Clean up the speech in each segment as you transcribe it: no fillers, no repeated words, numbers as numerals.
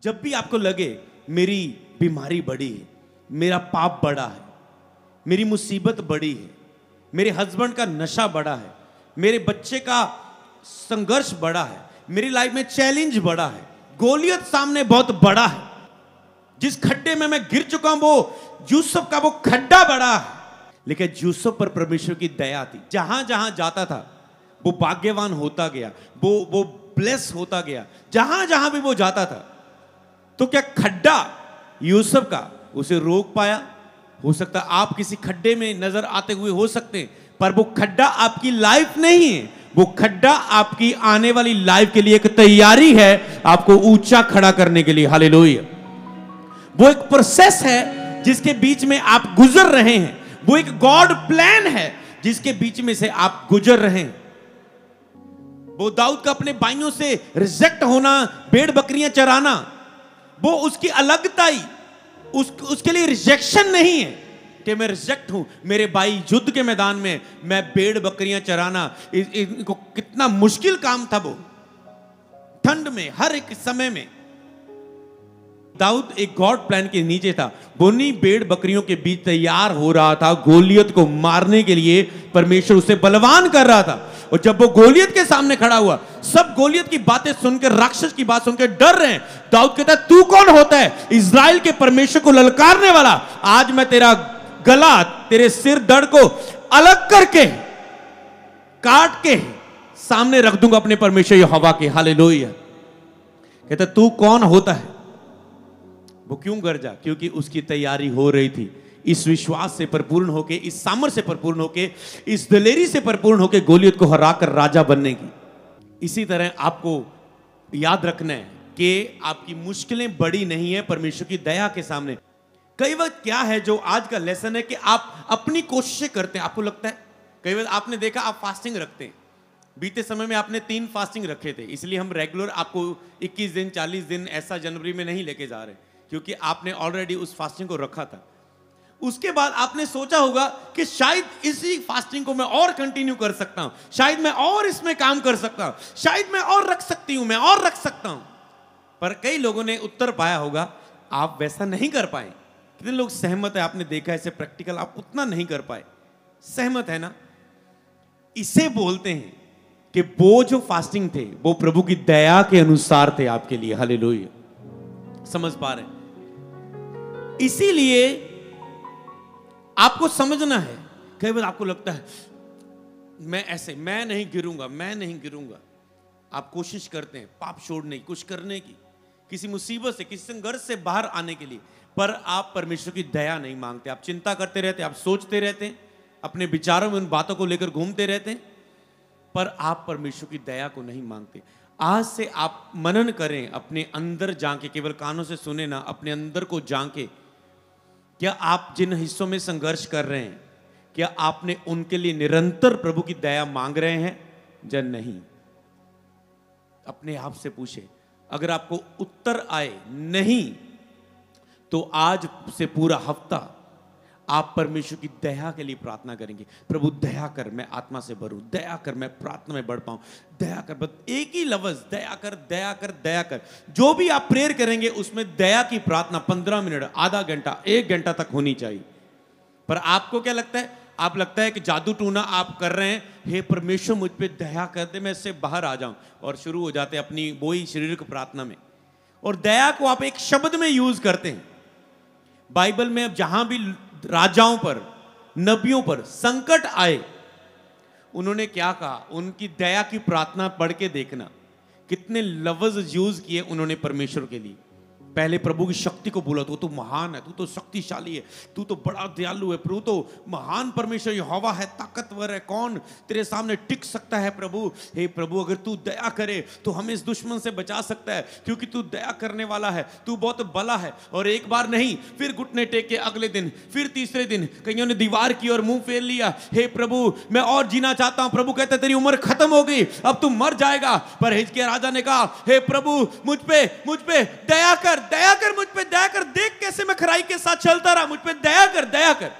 जब भी आपको लगे मेरी बीमारी बड़ी है, मेरा पाप बड़ा है, मेरी मुसीबत बड़ी है, मेरे हस्बैंड का नशा बड़ा है, मेरे बच्चे का संघर्ष बड़ा है, मेरी लाइफ में चैलेंज बड़ा है, गोलियत सामने बहुत बड़ा है, जिस खड्डे में मैं गिर चुका हूं वो यूसुफ का वो खड्डा बड़ा है, लेकिन यूसुफ पर परमेश्वर की दया थी। जहां जहां जाता था वो भाग्यवान होता गया, वो ब्लेस होता गया, जहां जहां भी वो जाता था। तो क्या खड्डा यूसुफ का उसे रोक पाया? हो सकता आप किसी खड्डे में नजर आते हुए हो सकते हैं, पर वो खड्डा आपकी लाइफ नहीं है, वो खड्डा आपकी आने वाली लाइफ के लिए एक तैयारी है, आपको ऊंचा खड़ा करने के लिए। हालेलुया। वो एक प्रोसेस है जिसके बीच में आप गुजर रहे हैं, वो एक गॉड प्लान है जिसके बीच में से आप गुजर रहे हैं। वो दाऊद का अपने भाइयों से रिजेक्ट होना, भेड़ बकरियां चराना, वो उसकी अलगताई, उसके लिए रिजेक्शन नहीं है कि मैं रिजेक्ट हूं। मेरे भाई युद्ध के मैदान में मैं भेड़ बकरियां चराना, इनको कितना मुश्किल काम था, वो ठंड में, हर एक समय में। दाऊद एक गॉड प्लान के नीचे था, बोनी भेड़ बकरियों के बीच तैयार हो रहा था गोलियत को मारने के लिए। परमेश्वर उसे बलवान कर रहा था, और जब वो गोलियत के सामने खड़ा हुआ, सब गोलियत की बातें सुनकर, राक्षस की बात सुनकर डर रहे हैं। दाऊद कहता है, तू कौन होता है इज़राइल के परमेश्वर को ललकारने वाला? आज मैं तेरा गला, तेरे सिर धड़ को अलग करके, काट के सामने रख दूंगा अपने परमेश्वर यहोवा के। हालेलुया। कहता तू कौन होता है? वो क्यों गरजा? क्योंकि उसकी तैयारी हो रही थी, इस विश्वास से परिपूर्ण होके, इस सामर्थ्य से परिपूर्ण होके, इस दिलेरी से परिपूर्ण होके गोलियत को हराकर राजा बनने की। इसी तरह आपको याद रखना है कि आपकी मुश्किलें बड़ी नहीं है परमेश्वर की दया के सामने। कई वक्त क्या है जो आज का लेसन है कि आप अपनी कोशिशें करते हैं। आपको लगता है, कई बार आपने देखा आप फास्टिंग रखते हैं, बीते समय में आपने 3 फास्टिंग रखे थे, इसलिए हम रेगुलर आपको 21 दिन 40 दिन ऐसा जनवरी में नहीं लेके जा रहे, क्योंकि आपने ऑलरेडी उस फास्टिंग को रखा था। उसके बाद आपने सोचा होगा कि शायद इसी फास्टिंग को मैं और कंटिन्यू कर सकता हूं, शायद मैं और इसमें काम कर सकता हूं, शायद मैं और रख सकती हूं, मैं और रख सकता हूं। पर कई लोगों ने उत्तर पाया होगा, आप वैसा नहीं कर पाए। कितने लोग सहमत है? आपने देखा ऐसे प्रैक्टिकल, आप उतना नहीं कर पाए। सहमत है ना? इसे बोलते हैं कि वो जो फास्टिंग थे वो प्रभु की दया के अनुसार थे आपके लिए। हालेलुया। समझ पा रहे? इसीलिए आपको समझना है। कई बार आपको लगता है मैं ऐसे, मैं नहीं गिरूंगा, मैं नहीं गिरूंगा। आप कोशिश करते हैं पाप छोड़ने की, कुछ करने की, किसी मुसीबत से, किसी संघर्ष से बाहर आने के लिए, पर आप परमेश्वर की दया नहीं मांगते। आप चिंता करते रहते, आप सोचते रहते हैं, अपने विचारों में उन बातों को लेकर घूमते रहते हैं, पर आप परमेश्वर की दया को नहीं मांगते। आज से आप मनन करें, अपने अंदर झांके, केवल कानों से सुने ना, अपने अंदर को झांके। क्या आप जिन हिस्सों में संघर्ष कर रहे हैं, क्या आपने उनके लिए निरंतर प्रभु की दया मांग रहे हैं या नहीं? अपने आप से पूछे। अगर आपको उत्तर आए नहीं, तो आज से पूरा हफ्ता आप परमेश्वर की दया के लिए प्रार्थना करेंगे। प्रभु दया कर, मैं आत्मा से भरूं, दया कर, मैं प्रार्थना में बढ़ पाऊं, दया कर। बस एक ही लफ्ज, दया कर, दया कर, दया कर। जो भी आप प्रेयर करेंगे उसमें दया की प्रार्थना 15 मिनट, आधा घंटा, 1 घंटा तक होनी चाहिए। पर आपको क्या लगता है? आप लगता है कि जादू टूना आप कर रहे हैं, हे परमेश्वर मुझ पे दया कर दे, मैं इससे बाहर आ जाऊं, और शुरू हो जाते हैं अपनी वही शारीरिक प्रार्थना में। और दया को आप एक शब्द में यूज करते हैं। बाइबल में अब जहां भी राजाओं पर, नबियों पर संकट आए, उन्होंने क्या कहा? उनकी दया की प्रार्थना पढ़ के देखना, कितने लफ्ज यूज किए उन्होंने परमेश्वर के लिए। पहले प्रभु की शक्ति को बोला, तू तो महान है, तू तो शक्तिशाली है, तू तो बड़ा दयालु है, प्रभु तो महान परमेश्वर यहोवा है, ताकतवर है, कौन तेरे सामने टिक सकता है प्रभु? हे प्रभु, अगर तू दया करे तो हमें इस दुश्मन से बचा सकता है, क्योंकि तू दया करने वाला है, तू बहुत भला है। और एक बार नहीं, फिर घुटने टेक के अगले दिन, फिर तीसरे दिन कईयों ने दीवार की और मुंह फेर लिया, हे प्रभु मैं और जीना चाहता हूं। प्रभु कहते तेरी उम्र खत्म हो गई, अब तू मर जाएगा। पर हिजकिय्याह राजा ने कहा, हे प्रभु मुझ पे दया कर, दया कर, मुझ पे दया कर, देख कैसे मैं खराई के साथ चलता रहा, मुझ पे दया कर, दया कर।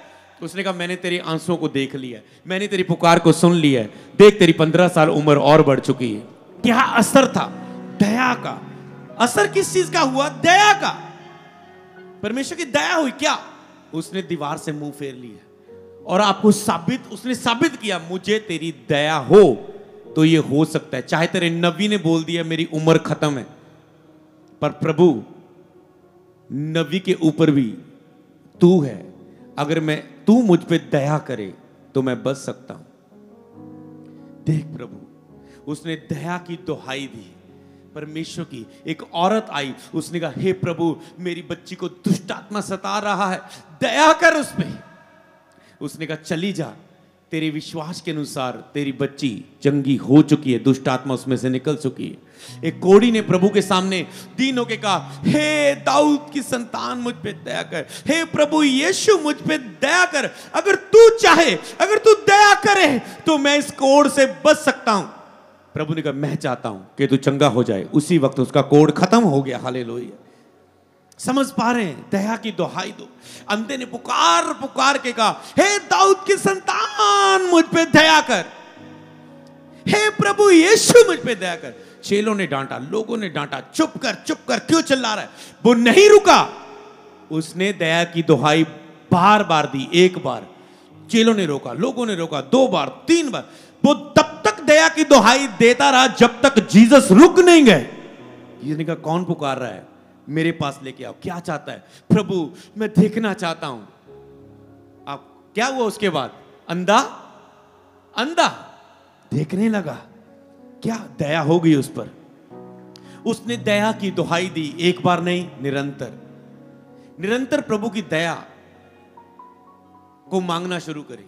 उसने कहा मैंने तेरी आंसुओं को देख लिया है, मैंने तेरी पुकार को सुन लिया है, देख तेरी 15 साल उम्र और बढ़ चुकी है। क्या असर था दया का? असर किस चीज का हुआ? दया का। परमेश्वर की दया हुई क्या? उसने दीवार से मुंह फेर लिया और आपको उसने साबित किया, मुझे तेरी दया हो तो ये हो सकता है। चाहे तेरे नबी ने बोल दिया मेरी उम्र खत्म है, पर प्रभु नबी के ऊपर भी तू है, अगर तू मुझ पे दया करे तो मैं बच सकता हूं। देख प्रभु, उसने दया की दुहाई दी। परमेश्वर की एक औरत आई, उसने कहा हे प्रभु मेरी बच्ची को दुष्ट आत्मा सता रहा है, दया कर उस पे। उसने कहा चली जा, तेरे विश्वास के अनुसार तेरी बच्ची चंगी हो चुकी है, दुष्ट आत्मा उसमें से निकल चुकी है। एक कोढ़ी ने प्रभु के सामने दीन होके कहा हे दाऊद की संतान मुझ पे दया कर, हे प्रभु यीशु मुझ पे दया कर, अगर तू चाहे, अगर तू दया करे तो मैं इस कोढ़ से बच सकता हूं। प्रभु ने कहा मैं चाहता हूं कि तू चंगा हो जाए। उसी वक्त उसका कोढ़ खत्म हो गया। हालेलुया। समझ पा रहे हैं? दया की दुहाई दो। अंधे ने पुकार पुकार के कहा हे दाऊद की संतान मुझ पे दया कर, हे प्रभु यीशु मुझ पे दया कर। चेलों ने डांटा, लोगों ने डांटा, चुप कर क्यों चिल्ला रहा है? वो नहीं रुका। उसने दया की दुहाई बार बार दी। एक बार चेलों ने रोका, लोगों ने रोका, 2 बार 3 बार। वो तब तक दया की दुहाई देता रहा जब तक जीसस रुक नहीं गए। ये कहा कौन पुकार रहा है, मेरे पास लेके आओ। क्या चाहता है? प्रभु मैं देखना चाहता हूं। आप क्या हुआ उसके बाद? अंधा देखने लगा। क्या दया हो गई उस पर। उसने दया की दुहाई दी, एक बार नहीं, निरंतर प्रभु की दया को मांगना शुरू करें।